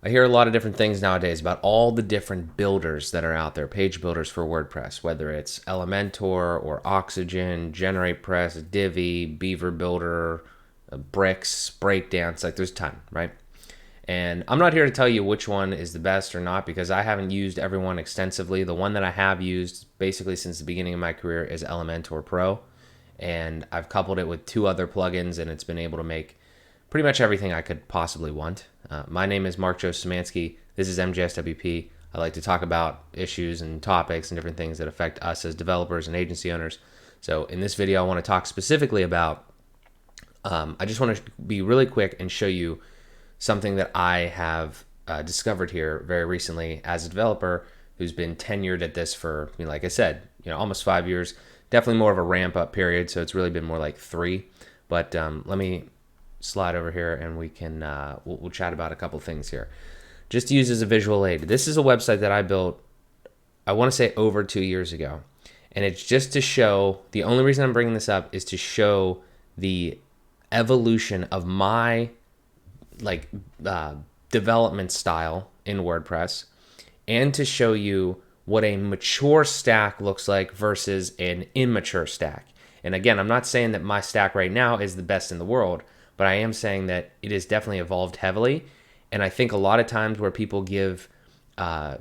I hear a lot of different things nowadays about all the different builders that are out there, page builders for WordPress, whether it's Elementor or Oxygen, GeneratePress, Divi, Beaver Builder, Bricks, Breakdance. Like there's a ton, right? And I'm not here to tell you which one is the best or not because I haven't used everyone extensively. The one that I have used basically since the beginning of my career is Elementor Pro. And I've coupled it with 2 other plugins and it's been able to make pretty much everything I could possibly want. My name is Mark Joe Szymanski. This is MJSWP. I like to talk about issues and topics and different things that affect us as developers and agency owners. So in this video, I want to talk specifically about, I just want to be really quick and show you something that I have discovered here very recently as a developer who's been tenured at this for, like I said, almost 5 years. Definitely more of a ramp up period, so it's really been more like 3. But let me slide over here and we can we'll chat about a couple things here. Just to use as a visual aid, this is a website that I built, I want to say over 2 years ago, and it's just to show, the only reason I'm bringing this up is to show the evolution of my development style in WordPress, and to show you what a mature stack looks like versus an immature stack. And again, I'm not saying that my stack right now is the best in the world, but I am saying that it has definitely evolved heavily. And I think a lot of times where people give, they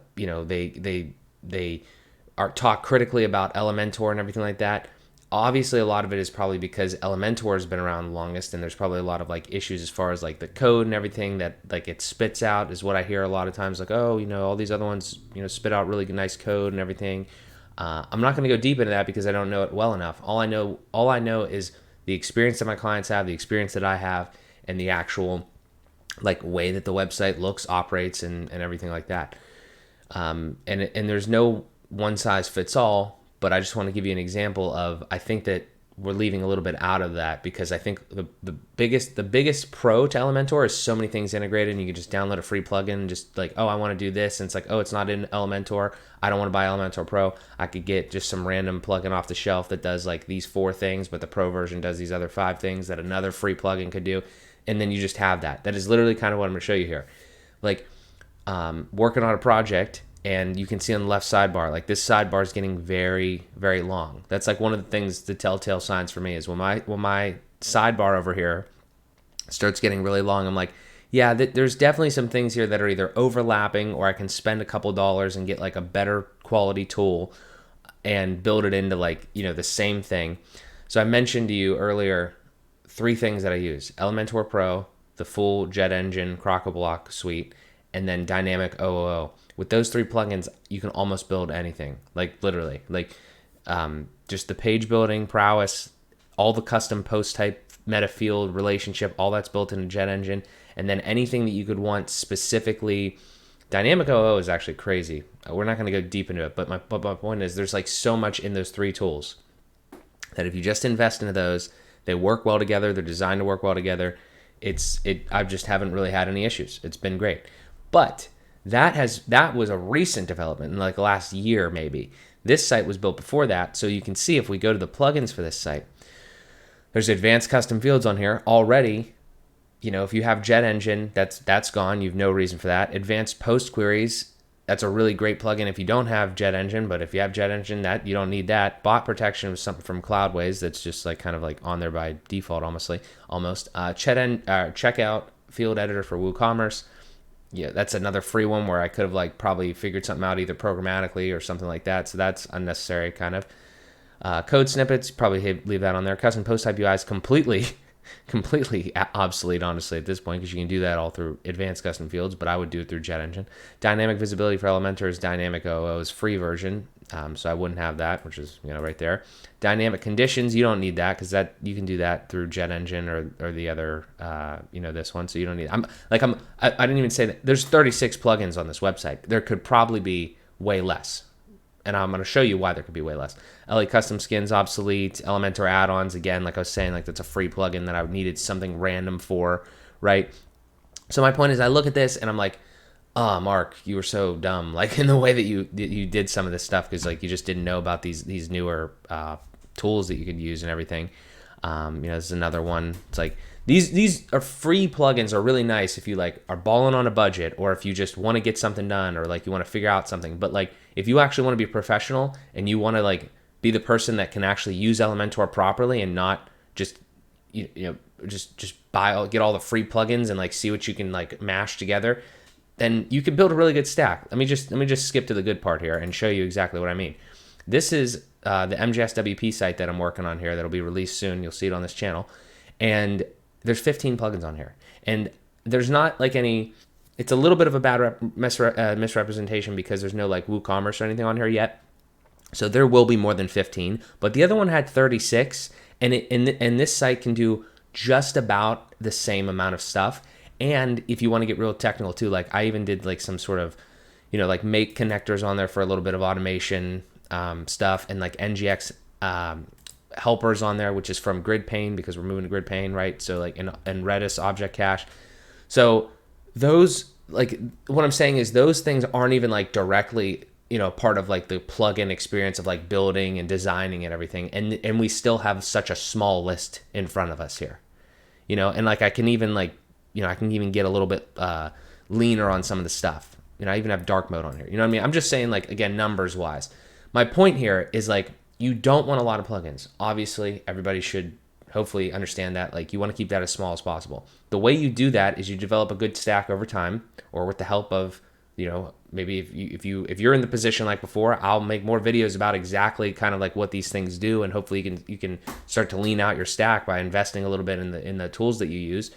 are talk critically about Elementor and everything like that. Obviously, a lot of it is probably because Elementor has been around the longest, and there's probably a lot of issues as far as the code and everything that it spits out is what I hear a lot of times. All these other ones spit out really nice code and everything. I'm not going to go deep into that because I don't know it well enough. All I know is the experience that my clients have, the experience that I have, and the actual way that the website looks, operates, and everything like that. And there's no one size fits all, but I just want to give you an example of, I think that we're leaving a little bit out of that because I think the biggest pro to Elementor is so many things integrated, and you can just download a free plugin and just I want to do this, and it's it's not in Elementor. I don't want to buy Elementor Pro. I could get just some random plugin off the shelf that does these 4 things, but the pro version does these other 5 things that another free plugin could do, and then you just have that. That is literally kind of what I'm going to show you here. Working on a project, and you can see on the left sidebar, this sidebar is getting very, very long. That's one of the things, the telltale signs for me is when my sidebar over here starts getting really long, I'm like, yeah, there's definitely some things here that are either overlapping, or I can spend a couple dollars and get a better quality tool and build it into the same thing. So I mentioned to you earlier 3 things that I use: Elementor Pro, the full JetEngine Crock-a-Block suite, and then Dynamic.ooo. With those 3 plugins, you can almost build anything, literally. Just the page building prowess, all the custom post type, meta field, relationship, all that's built into JetEngine. And then anything that you could want specifically, Dynamic.ooo is actually crazy. We're not going to go deep into it, but my point is there's so much in those 3 tools that if you just invest into those, they work well together. They're designed to work well together. I just haven't really had any issues. It's been great. But that was a recent development in the last year maybe. This site was built before that, so you can see if we go to the plugins for this site, there's advanced custom fields on here already. If you have JetEngine, that's gone. You've no reason for that. Advanced post queries, that's a really great plugin if you don't have JetEngine, but if you have JetEngine, that you don't need that. Bot protection was something from Cloudways that's just on there by default almost. Checkout field editor for WooCommerce. Yeah, that's another free one where I could have probably figured something out either programmatically or something like that. So that's unnecessary kind of. Code snippets, probably leave that on there. Custom post type UI is completely obsolete, honestly, at this point, because you can do that all through advanced custom fields, but I would do it through JetEngine. Dynamic visibility for Elementor is Dynamic.ooo's free version, so I wouldn't have that, which is right there. Dynamic conditions, you don't need that because you can do that through JetEngine or the other, this one. So you don't need. I didn't even say that. There's 36 plugins on this website. There could probably be way less. And I'm going to show you why there could be way less. LA Custom Skins, obsolete. Elementor add-ons, again, like I was saying, that's a free plugin that I needed something random for, right? So my point is I look at this and I'm like, oh, Mark, you were so dumb, in the way that you did some of this stuff because you just didn't know about these newer tools that you could use and everything. This is another one. It's these are free plugins are really nice if you like are balling on a budget, or if you just want to get something done, or like you want to figure out something. But like if you actually want to be professional and you want to like be the person that can actually use Elementor properly and not just just get all the free plugins and like see what you can like mash together, then you can build a really good stack. Let me just skip to the good part here and show you exactly what I mean. This is the MJSWP site that I'm working on here that'll be released soon. You'll see it on this channel. And there's 15 plugins on here. And there's not like any, it's a little bit of a bad misrepresentation because there's no like WooCommerce or anything on here yet. So there will be more than 15. But the other one had 36. And this site can do just about the same amount of stuff. And if you want to get real technical too, like I even did like some sort of, like make connectors on there for a little bit of automation stuff, and like NGX helpers on there, which is from GridPane because we're moving to GridPane, right? So like in Redis object cache. So those, like what I'm saying is those things aren't even like directly, part of like the plugin experience of like building and designing and everything. And we still have such a small list in front of us here, and like I can even like, I can even get a little bit leaner on some of the stuff. I even have dark mode on here. You know what I mean? I'm just saying, like, again, numbers wise. My point here is like, you don't want a lot of plugins. Obviously, everybody should hopefully understand that. Like, you want to keep that as small as possible. The way you do that is you develop a good stack over time, or with the help of, maybe if you're in the position like before, I'll make more videos about exactly kind of like what these things do, and hopefully you can start to lean out your stack by investing a little bit in the tools that you use.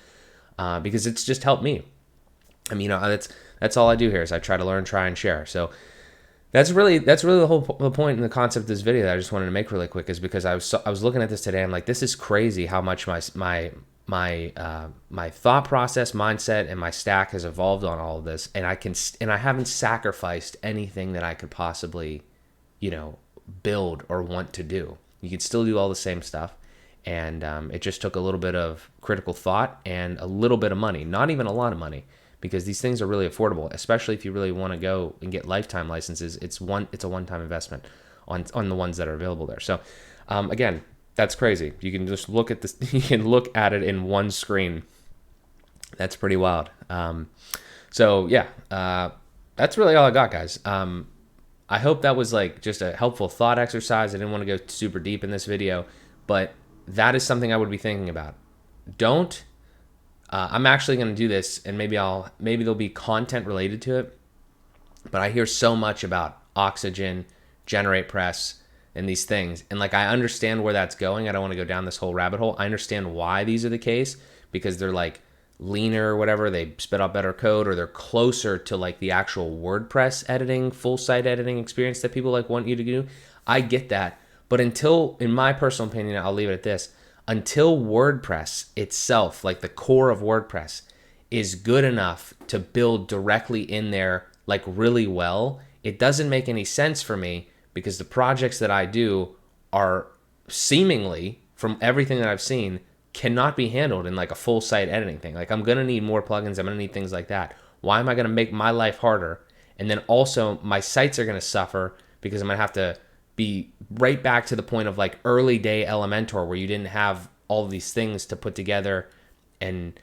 Because it's just helped me. I mean, that's all I do here is I try to learn, try, and share. So that's really the point and the concept of this video that I just wanted to make really quick, is because I was looking at this today. I'm like, this is crazy how much my thought process, mindset, and my stack has evolved on all of this, and I haven't sacrificed anything that I could possibly, build or want to do. You could still do all the same stuff. And it just took a little bit of critical thought and a little bit of money, not even a lot of money, because these things are really affordable, especially if you really want to go and get lifetime licenses. It's a one-time investment on the ones that are available there. So again, that's crazy. You can just look at this. You can look at it in one screen. That's pretty wild. So yeah, that's really all I got, guys. I hope that was like just a helpful thought exercise. I didn't want to go super deep in this video, but that is something I would be thinking about. I'm actually going to do this, and maybe there'll be content related to it, but I hear so much about Oxygen, GeneratePress, and these things. And like, I understand where that's going. I don't want to go down this whole rabbit hole. I understand why these are the case, because they're like leaner or whatever. They spit out better code, or they're closer to like the actual WordPress editing, full site editing experience that people like want you to do. I get that. But until, in my personal opinion, I'll leave it at this, until WordPress itself, like the core of WordPress, is good enough to build directly in there like really well, it doesn't make any sense for me, because the projects that I do are seemingly, from everything that I've seen, cannot be handled in like a full site editing thing. Like, I'm going to need more plugins. I'm going to need things like that. Why am I going to make my life harder? And then also my sites are going to suffer because I'm going to have to be right back to the point of like early day Elementor, where you didn't have all of these things to put together. And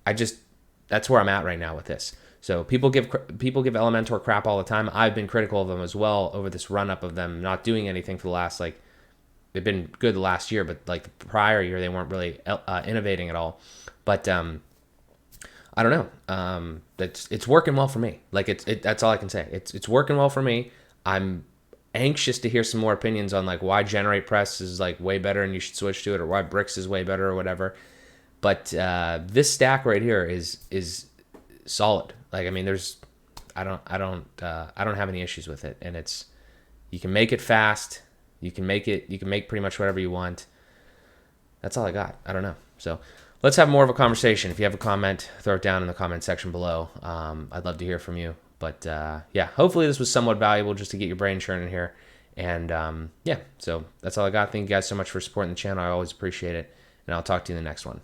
that's where I'm at right now with this. So people give Elementor crap all the time. I've been critical of them as well over this run up of them not doing anything for the last, like, they've been good the last year, but like the prior year, they weren't really innovating at all. But I don't know. It's working well for me. Like, that's all I can say. It's working well for me. I'm anxious to hear some more opinions on like why GeneratePress is like way better and you should switch to it, or why Bricks is way better or whatever. But this stack right here is solid. Like, I mean, I don't have any issues with it, and you can make it fast. You can make pretty much whatever you want. That's all I got. I don't know. So let's have more of a conversation. If you have a comment, throw it down in the comment section below. I'd love to hear from you. But yeah, hopefully this was somewhat valuable just to get your brain churning here. And yeah, so that's all I got. Thank you guys so much for supporting the channel. I always appreciate it. And I'll talk to you in the next one.